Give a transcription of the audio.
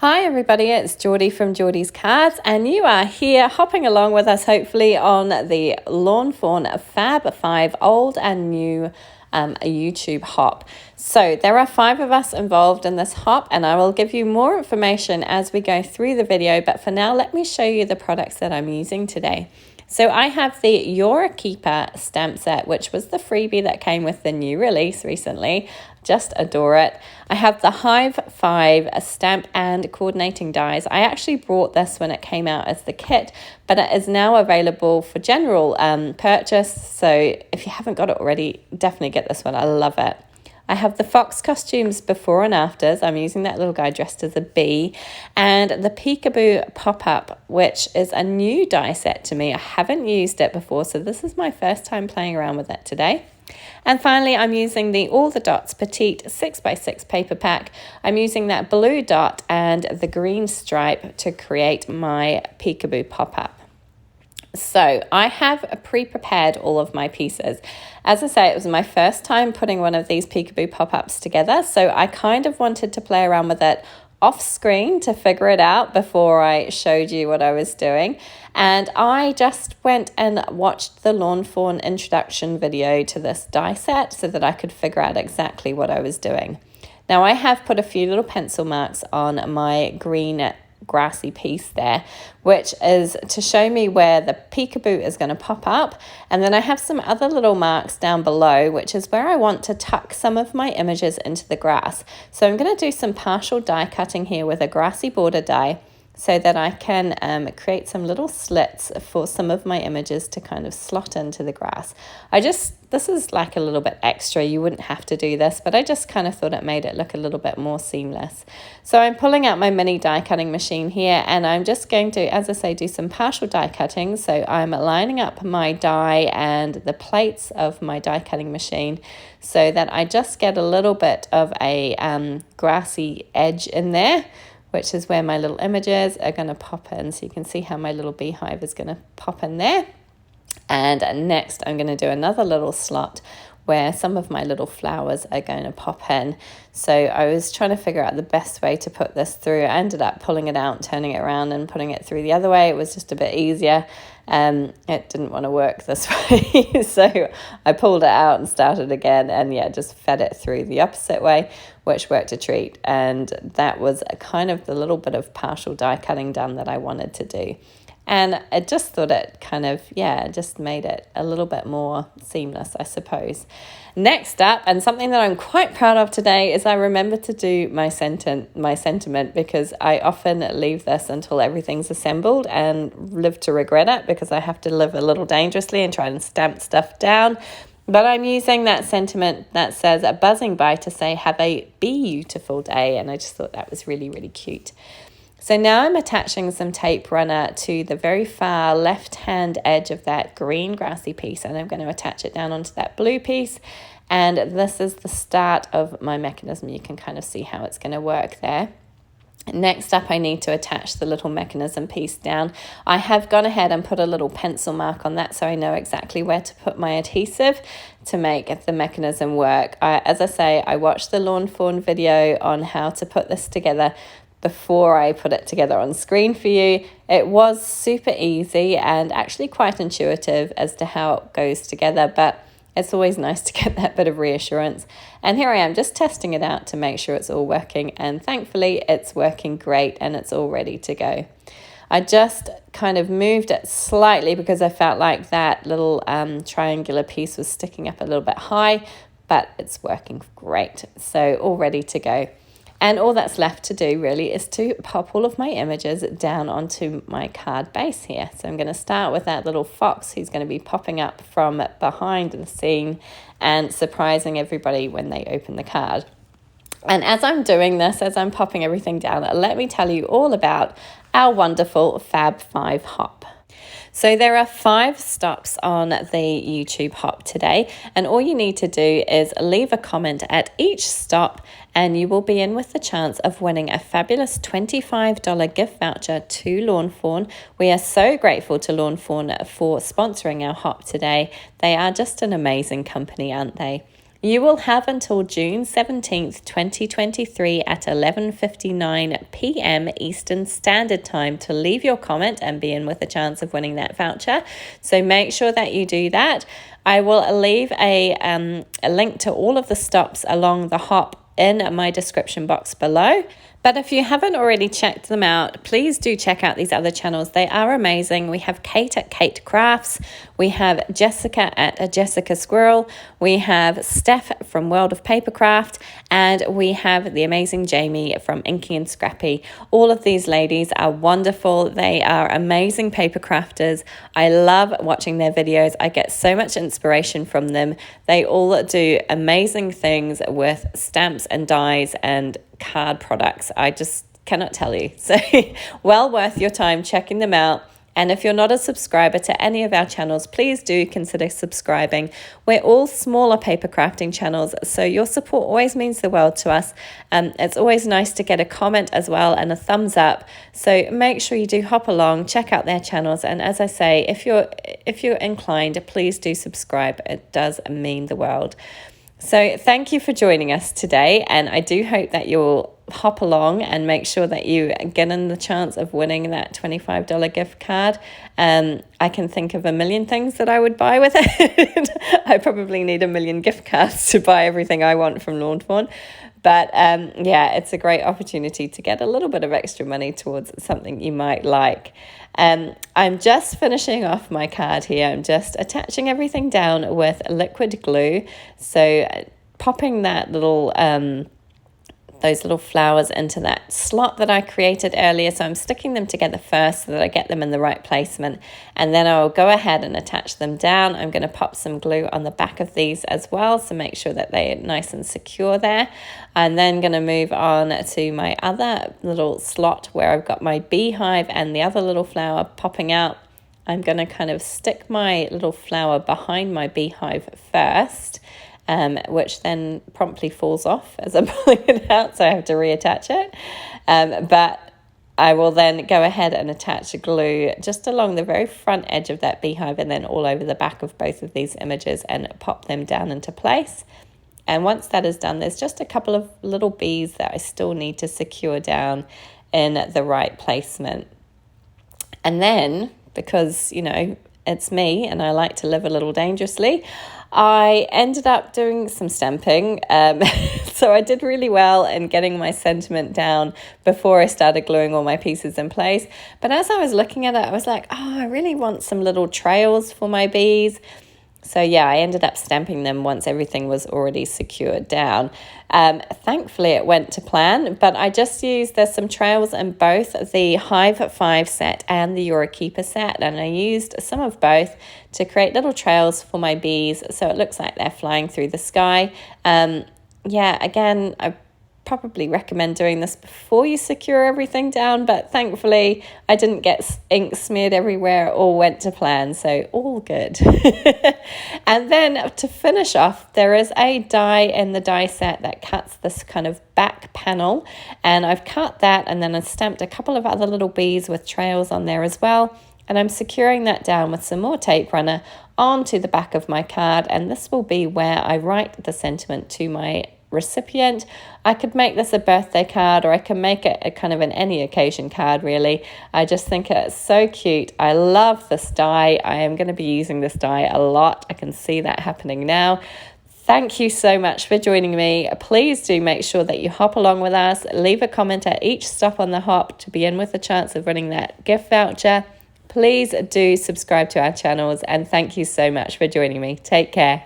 Hi everybody, it's Jordy from Jordy's Cards, and you are here hopping along with us hopefully on the Lawn Fawn Fab 5 old and new YouTube hop. So there are 5 of us involved in this hop, and I will give you more information as we go through the video, but for now let me show you the products that I'm using today. So I have the You're a Keeper stamp set, which was the freebie that came with the new release recently. Just adore it. I have the Hive 5 stamp and coordinating dies. I actually bought this when it came out as the kit, but it is now available for general purchase. So if you haven't got it already, definitely get this one. I love it. I have the fox costumes before and afters. I'm using that little guy dressed as a bee. And the Peekaboo Pop-Up, which is a new die set to me. I haven't used it before, so this is my first time playing around with it today. And finally, I'm using the All the Dots Petite 6x6 paper pack. I'm using that blue dot and the green stripe to create my Peekaboo Pop-Up. So I have pre-prepared all of my pieces. As I say, it was my first time putting one of these Peekaboo pop-ups together, so I kind of wanted to play around with it off screen to figure it out before I showed you what I was doing. And I just went and watched the Lawn Fawn introduction video to this die set so that I could figure out exactly what I was doing. Now I have put a few little pencil marks on my green grassy piece there, which is to show me where the peekaboo is going to pop up. And then I have some other little marks down below, which is where I want to tuck some of my images into the grass. So I'm going to do some partial die cutting here with a grassy border die so that I can create some little slits for some of my images to kind of slot into the grass. This is like a little bit extra. You wouldn't have to do this, but I just kind of thought it made it look a little bit more seamless. So I'm pulling out my mini die cutting machine here, and I'm just going to, as I say, do some partial die cutting. So I'm lining up my die and the plates of my die cutting machine so that I just get a little bit of a grassy edge in there, which is where my little images are going to pop in. So you can see how my little beehive is going to pop in there. And next I'm going to do another little slot where some of my little flowers are going to pop in. So I was trying to figure out the best way to put this through. I ended up pulling it out, turning it around and putting it through the other way. It was just a bit easier. It didn't want to work this way. So I pulled it out and started again, and yeah, just fed it through the opposite way, which worked a treat. And that was a kind of the little bit of partial die cutting done that I wanted to do. And I just thought it kind of, just made it a little bit more seamless, I suppose. Next up, and something that I'm quite proud of today, is I remembered to do my sentiment, because I often leave this until everything's assembled and live to regret it, because I have to live a little dangerously and try and stamp stuff down. But I'm using that sentiment that says a buzzing by to say, have a beautiful day. And I just thought that was really, really cute. So now I'm attaching some tape runner to the very far left-hand edge of that green grassy piece, and I'm going to attach it down onto that blue piece. And this is the start of my mechanism. You can kind of see how it's going to work there. Next up, I need to attach the little mechanism piece down. I have gone ahead and put a little pencil mark on that so I know exactly where to put my adhesive to make the mechanism work. As I say, I watched the Lawn Fawn video on how to put this together before I put it together on screen for you. It was super easy and actually quite intuitive as to how it goes together, but it's always nice to get that bit of reassurance. And here I am just testing it out to make sure it's all working, and thankfully it's working great and it's all ready to go. I just kind of moved it slightly because I felt like that little triangular piece was sticking up a little bit high, but it's working great. So all ready to go. And all that's left to do really is to pop all of my images down onto my card base here. So I'm going to start with that little fox who's going to be popping up from behind the scene and surprising everybody when they open the card. And as I'm doing this, as I'm popping everything down, let me tell you all about our wonderful Fab 5 hop. So there are 5 stops on the YouTube hop today, and all you need to do is leave a comment at each stop and you will be in with the chance of winning a fabulous $25 gift voucher to Lawn Fawn. We are so grateful to Lawn Fawn for sponsoring our hop today. They are just an amazing company, aren't they? You will have until June 17th, 2023 at 11:59 p.m. Eastern Standard Time to leave your comment and be in with a chance of winning that voucher. So make sure that you do that. I will leave a link to all of the stops along the hop in my description box below. But if you haven't already checked them out, please do check out these other channels. They are amazing. We have Kate at Kate Crafts. We have Jessica at Jessica Squirrel. We have Steph from World of Papercraft. And we have the amazing Jamie from Inky and Scrappy. All of these ladies are wonderful. They are amazing paper crafters. I love watching their videos. I get so much inspiration from them. They all do amazing things with stamps and dies and card products. I just cannot tell you. So well worth your time checking them out. And if you're not a subscriber to any of our channels, please do consider subscribing. We're all smaller paper crafting channels, so your support always means the world to us. It's always nice to get a comment as well and a thumbs up. So make sure you do hop along, check out their channels. And as I say, if you're inclined, please do subscribe. It does mean the world. So thank you for joining us today, and I do hope that you'll hop along and make sure that you get in the chance of winning that $25 gift card. I can think of a million things that I would buy with it. I probably need a million gift cards to buy everything I want from Lawn Fawn. But yeah, it's a great opportunity to get a little bit of extra money towards something you might like. I'm just finishing off my card here. I'm just attaching everything down with liquid glue. So popping that little those little flowers into that slot that I created earlier. So I'm sticking them together first so that I get them in the right placement. And then I'll go ahead and attach them down. I'm going to pop some glue on the back of these as well, so make sure that they're nice and secure there. I'm then going to move on to my other little slot where I've got my beehive and the other little flower popping out. I'm going to kind of stick my little flower behind my beehive first, which then promptly falls off as I'm pulling it out, so I have to reattach it. But I will then go ahead and attach glue just along the very front edge of that beehive and then all over the back of both of these images and pop them down into place. And once that is done, there's just a couple of little bees that I still need to secure down in the right placement. And then, because, you know, it's me and I like to live a little dangerously, I ended up doing some stamping. So I did really well in getting my sentiment down before I started gluing all my pieces in place. But as I was looking at it, I was like, oh, I really want some little trails for my bees. So yeah, I ended up stamping them once everything was already secured down. Thankfully, it went to plan, but I just used, there's some trails in both the Hive 5 set and the You're a Keeper set, and I used some of both to create little trails for my bees, so it looks like they're flying through the sky. Yeah, again, I probably recommend doing this before you secure everything down, but thankfully I didn't get ink smeared everywhere. It all went to plan, so all good. And then to finish off, there is a die in the die set that cuts this kind of back panel, and I've cut that and then I stamped a couple of other little bees with trails on there as well, and I'm securing that down with some more tape runner onto the back of my card, and this will be where I write the sentiment to my recipient. I could make this a birthday card, or I can make it a kind of an any occasion card, really. I just think it's so cute. I love this die. I am going to be using this die a lot. I can see that happening now. Thank you so much for joining me. Please do make sure that you hop along with us. Leave a comment at each stop on the hop to be in with a chance of winning that gift voucher. Please do subscribe to our channels, and thank you so much for joining me. Take care.